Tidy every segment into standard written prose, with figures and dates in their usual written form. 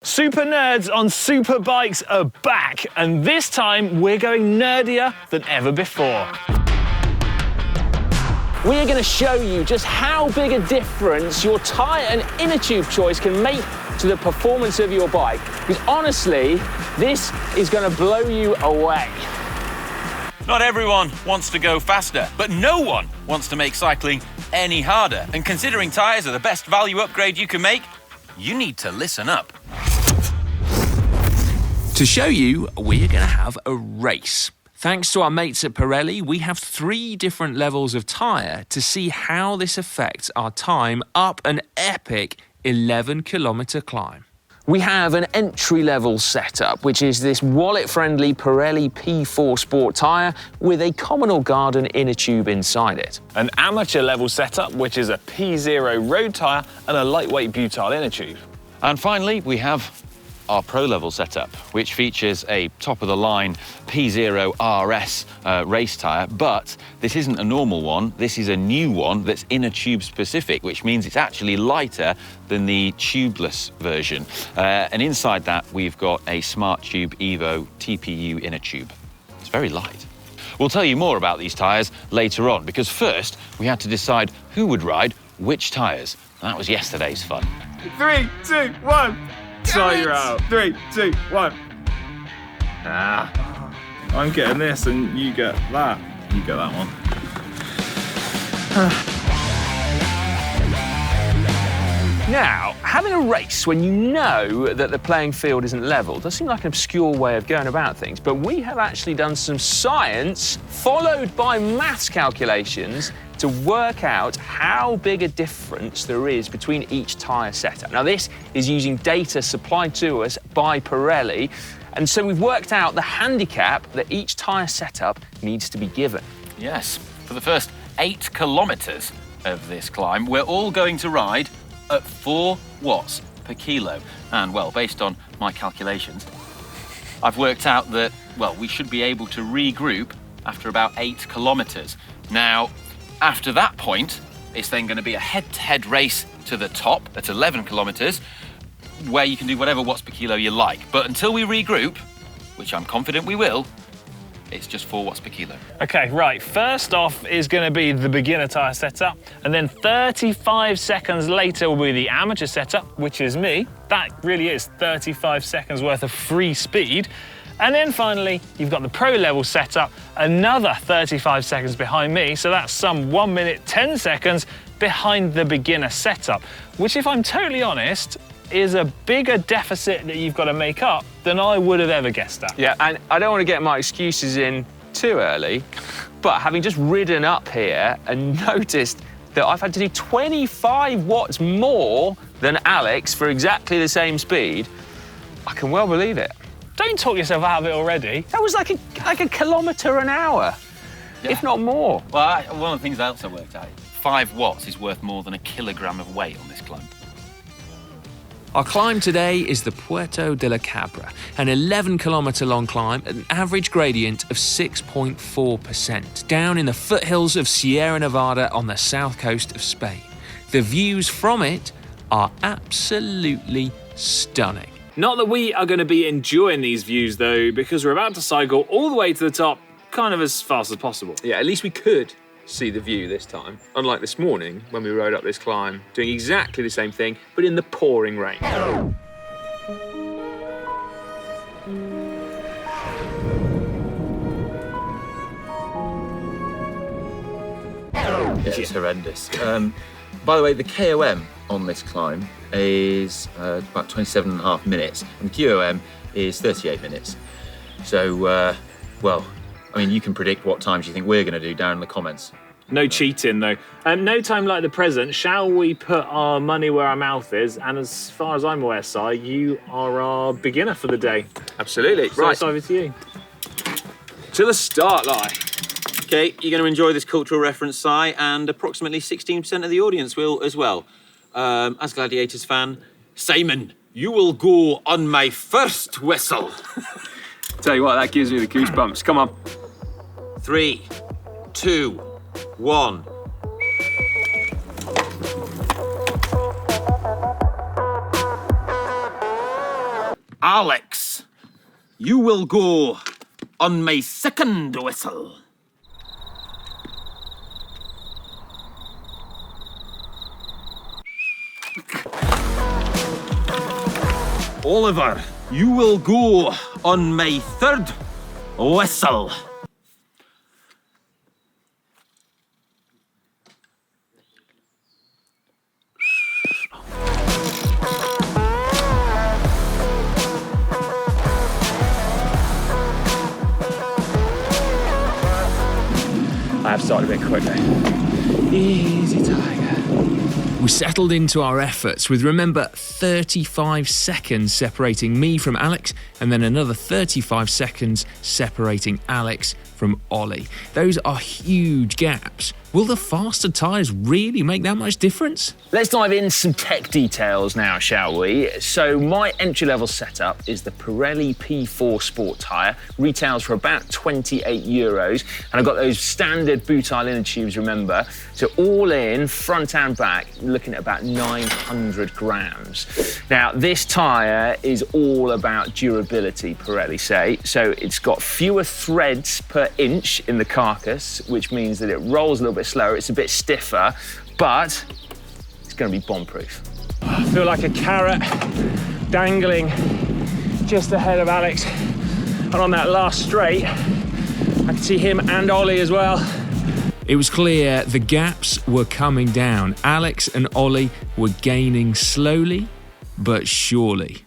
Super nerds on superbikes are back, and this time we're going nerdier than ever before. We are going to show you just how big a difference your tyre and inner tube choice can make to the performance of your bike. Because honestly, this is going to blow you away. Not everyone wants to go faster, but no one wants to make cycling any harder. And considering tyres are the best value upgrade you can make, you need to listen up. To show you, we're going to have a race. Thanks to our mates at Pirelli, we have 3 different levels of tyre to see how this affects our time up an epic 11-kilometre climb. We have an entry-level setup, which is this wallet-friendly Pirelli P4 Sport tyre with a communal garden inner tube inside it. An amateur-level setup, which is a P0 road tyre and a lightweight butyl inner tube. And finally, we have our pro-level setup, which features a top-of-the-line P0 RS race tyre, but this isn't a normal one. This is a new one that's inner tube specific, which means it's actually lighter than the tubeless version. And inside that, we've got a Smart Tube Evo TPU inner tube. It's very light. We'll tell you more about these tyres later on, because first we had to decide who would ride which tyres. That was yesterday's fun. 3, 2, 1. Tyre out. 3, 2, 1. I'm getting this and you get that. You get that one. Now, having a race when you know that the playing field isn't level does seem like an obscure way of going about things, but we have actually done some science followed by maths calculations to work out how big a difference there is between each tyre setup. Now, this is using data supplied to us by Pirelli, and so we've worked out the handicap that each tyre setup needs to be given. Yes, for the first 8 kilometres of this climb, we're all going to ride at 4 watts per kilo. And, well, based on my calculations, I've worked out that, well, we should be able to regroup after about 8 kilometres. Now, after that point, it's then going to be a head-to-head race to the top at 11 kilometres, where you can do whatever watts per kilo you like. But until we regroup, which I'm confident we will, it's just 4 watts per kilo. Okay, right, first off is going to be the beginner tyre setup, and then 35 seconds later will be the amateur setup, which is me. That really is 35 seconds worth of free speed. And then finally, you've got the pro level setup, another 35 seconds behind me, so that's some 1 minute, 10 seconds behind the beginner setup, which, if I'm totally honest, is a bigger deficit that you've got to make up than I would have ever guessed at. Yeah, and I don't want to get my excuses in too early, but having just ridden up here and noticed that I've had to do 25 watts more than Alex for exactly the same speed, I can well believe it. Don't talk yourself out of it already. That was like a kilometre an hour, if not more. Well, one of the things I also worked out, 5 watts is worth more than a kilogram of weight on this climb. Our climb today is the Puerto de la Cabra, an 11-kilometre long climb at an average gradient of 6.4%, down in the foothills of Sierra Nevada on the south coast of Spain. The views from it are absolutely stunning. Not that we are going to be enjoying these views, though, because we're about to cycle all the way to the top kind of as fast as possible. Yeah, at least we could see the view this time, unlike this morning when we rode up this climb, doing exactly the same thing, but in the pouring rain. It's horrendous. By the way, the KOM on this climb is about 27.5 minutes, and the QOM is 38 minutes. So, well, I mean, you can predict what times you think we're going to do down in the comments. No cheating, though. No time like the present. Shall we put our money where our mouth is? And as far as I'm aware, Si, you are our beginner for the day. Absolutely. So it's over to you. To the start line. Okay, you're going to enjoy this cultural reference, Si, and approximately 16% of the audience will as well. As Gladiators fan, Simon, you will go on my first whistle. Tell you what, that gives me the goosebumps. Come on. 3, 2, 1. Alex, you will go on my second whistle. Oliver, you will go on my third whistle. I have started a bit quicker. Easy, Tiger. We settled into our efforts with, remember, 35 seconds separating me from Alex and then another 35 seconds separating Alex from Ollie. Those are huge gaps. Will the faster tyres really make that much difference? Let's dive in some tech details now, shall we? So my entry-level setup is the Pirelli P4 Sport tyre. Retails for about 28 euros. And I've got those standard butyl inner tubes, remember. So all in, front and back, looking at about 900 grams. Now, this tyre is all about durability, Pirelli say. So it's got fewer threads per inch in the carcass, which means that it rolls a little bit slower, it's a bit stiffer, but it's going to be bomb-proof. I feel like a carrot dangling just ahead of Alex. And on that last straight, I can see him and Ollie as well. It was clear the gaps were coming down. Alex and Ollie were gaining slowly but surely.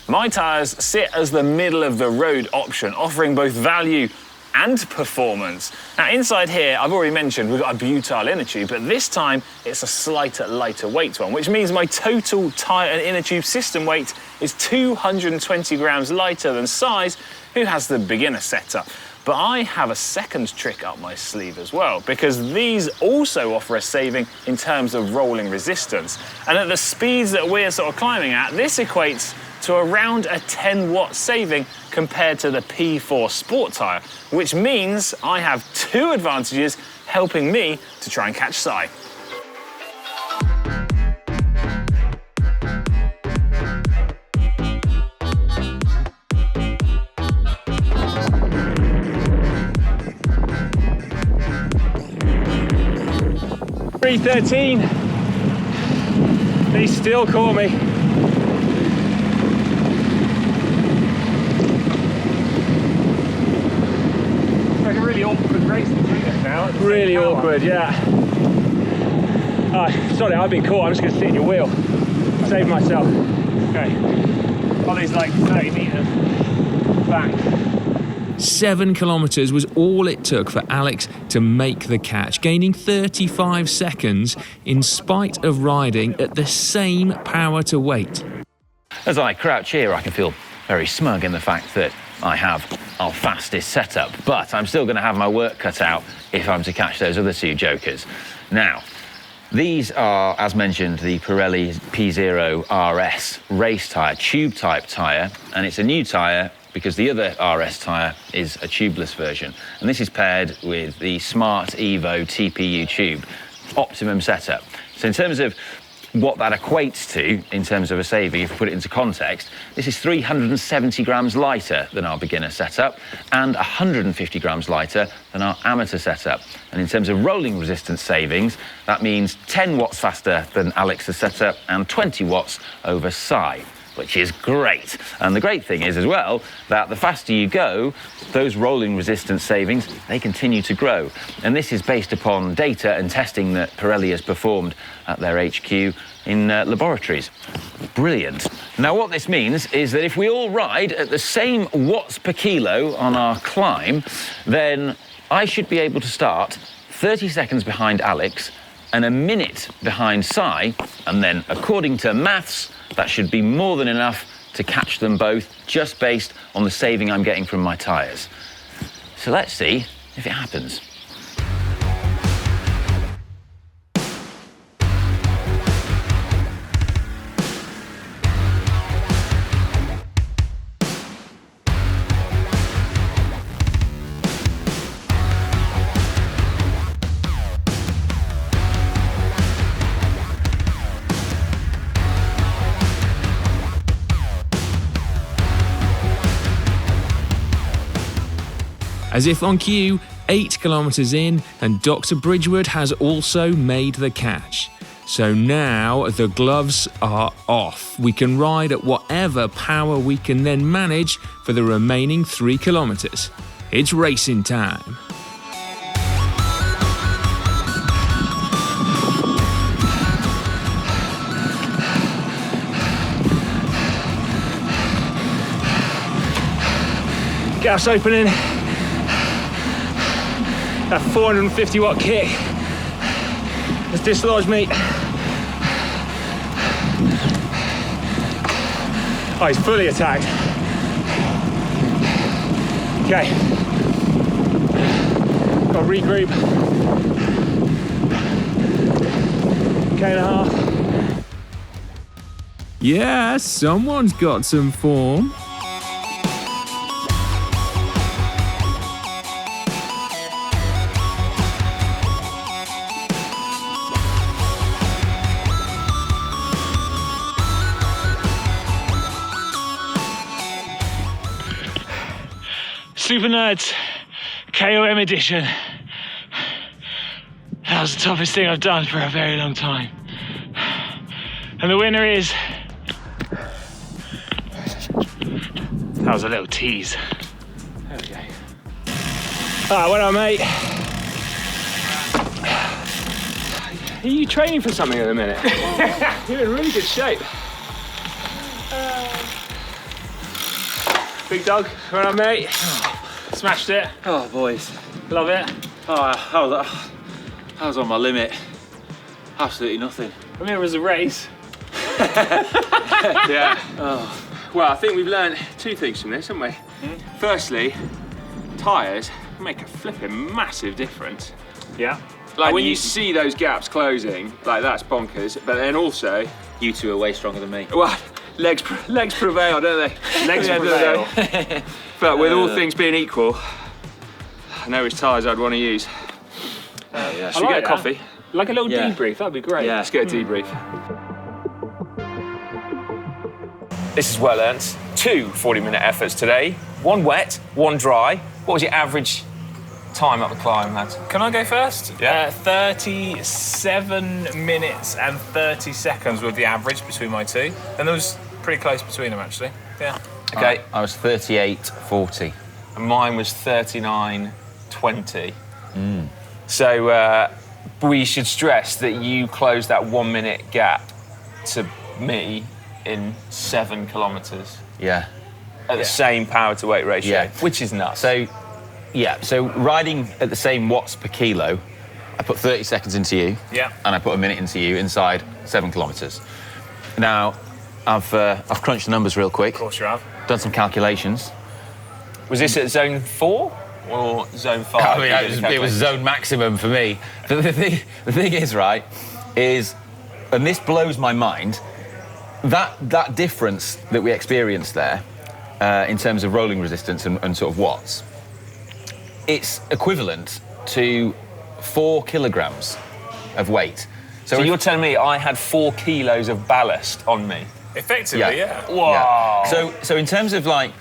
My tyres sit as the middle of the road option, offering both value and performance. Now inside here, I've already mentioned we've got a butyl inner tube, but this time it's a slighter, lighter weight one, which means my total tyre and inner tube system weight is 220 grams lighter than Size, who has the beginner setup. But I have a second trick up my sleeve as well, because these also offer a saving in terms of rolling resistance. And at the speeds that we're sort of climbing at, this equates to around a 10-watt saving compared to the P4 Sport tyre, which means I have two advantages helping me to try and catch Si. .313. They still call me. Like a really awkward race between us now. Really awkward, yeah. Sorry, I've been caught. I'm just going to sit in your wheel. Save myself. Okay. Ollie's like 30 metres back. 7 kilometres was all it took for Alex to make the catch, gaining 35 seconds in spite of riding at the same power to weight. As I crouch here, I can feel very smug in the fact that I have our fastest setup, but I'm still going to have my work cut out if I'm to catch those other two jokers. Now, these are, as mentioned, the Pirelli P0 RS race tyre, tube type tyre, and it's a new tyre because the other RS tyre is a tubeless version. And this is paired with the Smart Evo TPU tube, optimum setup. So in terms of what that equates to in terms of a saving, if you put it into context, this is 370 grams lighter than our beginner setup and 150 grams lighter than our amateur setup. And in terms of rolling resistance savings, that means 10 watts faster than Alex's setup and 20 watts over Si, which is great. And the great thing is as well that the faster you go, those rolling resistance savings, they continue to grow. And this is based upon data and testing that Pirelli has performed at their HQ in laboratories. Brilliant. Now what this means is that if we all ride at the same watts per kilo on our climb, then I should be able to start 30 seconds behind Alex and a minute behind Si, and then according to maths, that should be more than enough to catch them both just based on the saving I'm getting from my tyres. So let's see if it happens. As if on cue, 8 kilometres in, and Dr. Bridgewood has also made the catch. So now the gloves are off. We can ride at whatever power we can then manage for the remaining 3 kilometres. It's racing time. Gas opening. That 450 watt kick has dislodged me. Oh, he's fully attacked. Okay. Got to regroup. K and a half. Yeah, someone's got some form. Super Nerds KOM edition. That was the toughest thing I've done for a very long time. And the winner is... That was a little tease. There we go. Alright, well done, mate. Are you training for something at the minute? You're in really good shape. Big dog, well done, mate. Smashed it. Oh, boys. Love it. Oh, I was on my limit. Absolutely nothing. I mean, it was a race. Yeah. Well, I think we've learned 2 things from this, haven't we? Firstly, tyres make a flipping massive difference. Yeah. Like when you see those gaps closing, like that's bonkers. But then also, You two are way stronger than me. well, legs prevail, don't they? Legs At the end of the prevail. day. But with all things being equal, I know which tyres I'd want to use. Yeah. Should we get a coffee? Like a little Yeah. debrief, that'd be great. Yeah. Let's get a debrief. This is well earned. 2 40-minute efforts today. 1 wet, 1 dry. What was your average time up the climb, lads? Can I go first? Yeah. 37 minutes and 30 seconds was the average between my two. And there was pretty close between them, actually. Yeah. Okay. I was 38:40. And mine was 39:20. So we should stress that you closed that 1 minute gap to me in 7 kilometres Yeah. at the same power to weight ratio, Yeah. which is nuts. So riding at the same watts per kilo, I put 30 seconds into you. Yeah. And I put a minute into you inside 7 kilometres. Now, I've crunched the numbers real quick, Of course you have. done some calculations. Was this at zone 4 or zone 5? I mean, it was zone maximum for me. But the thing is, right, and this blows my mind, that difference that we experienced there in terms of rolling resistance and sort of watts, it's equivalent to 4 kilograms of weight. So you're telling me I had 4 kilos of ballast on me? Effectively, yeah. Wow. Yeah. So in terms of like,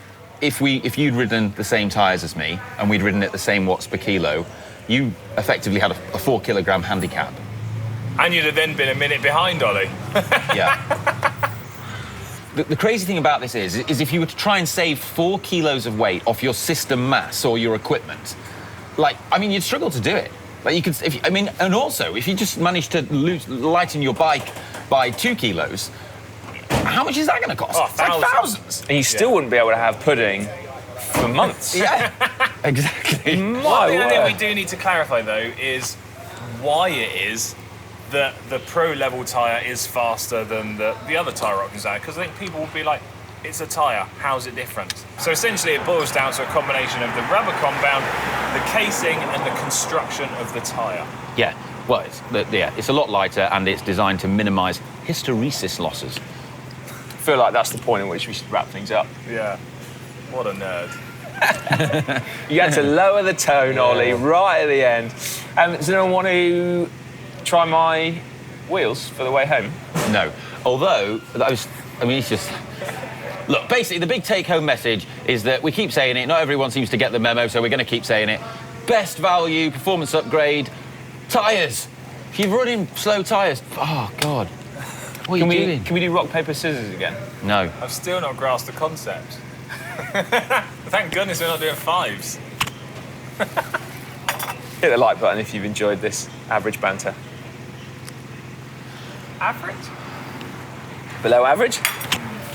if you'd ridden the same tyres as me and we'd ridden at the same watts per kilo, you effectively had a 4 kilogram handicap. And you'd have then been a minute behind, Ollie. Yeah. The crazy thing about this is if you were to try and save 4 kilos of weight off your system mass or your equipment, you'd struggle to do it. Like you could, and also if you just managed to lighten your bike by 2 kilos, how much is that going to cost? Oh, It's like thousands. And you still wouldn't be able to have pudding for months. Yeah, exactly. One thing I think we do need to clarify, though, is why it is that the pro level tyre is faster than the other tyre options are. Because I think people will be like, it's a tyre, how's it different? So essentially it boils down to a combination of the rubber compound, the casing and the construction of the tyre. Yeah, well, it's a lot lighter and it's designed to minimise hysteresis losses. I feel like that's the point at which we should wrap things up. Yeah. What a nerd. You had to lower the tone, Ollie, right at the end. Does anyone want to try my wheels for the way home? No, although it's just Look, basically, the big take-home message is that we keep saying it. Not everyone seems to get the memo, so we're going to keep saying it. Best value, performance upgrade, tyres. If you're running slow tyres, oh, God. What are you doing? Can we do rock, paper, scissors again? No. I've still not grasped the concept. Thank goodness we're not doing fives. Hit the like button if you've enjoyed this average banter. Average? Below average?